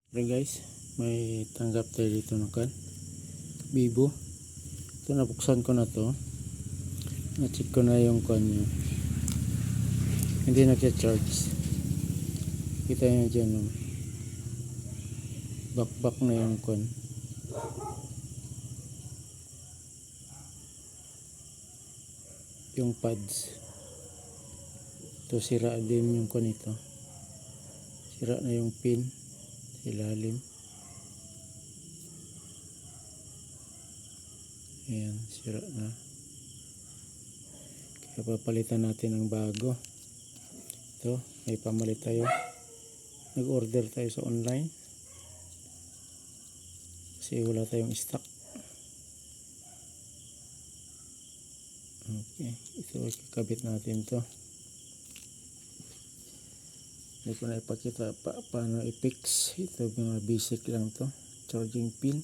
Okay guys, may tanggap tayo dito ng kan Vivo. Ito, nabuksan ko na to. Na-check ko na yung kan nyo. Hindi nagcha-charge. Kita nyo dyan, no? Back na yung kan. Yung pads. Ito, sira din yung kan ito. Sira na yung pin. Ilalim. Ayan, sira na. Kaya papalitan natin ng bago. Ito, may pamalit tayo. Nag-order tayo sa online. Kasi wala tayong stock. Okay, ito kakabit natin to. Hindi ko na ipakita paano i-fix. Ito mga basic lang to. Charging pin.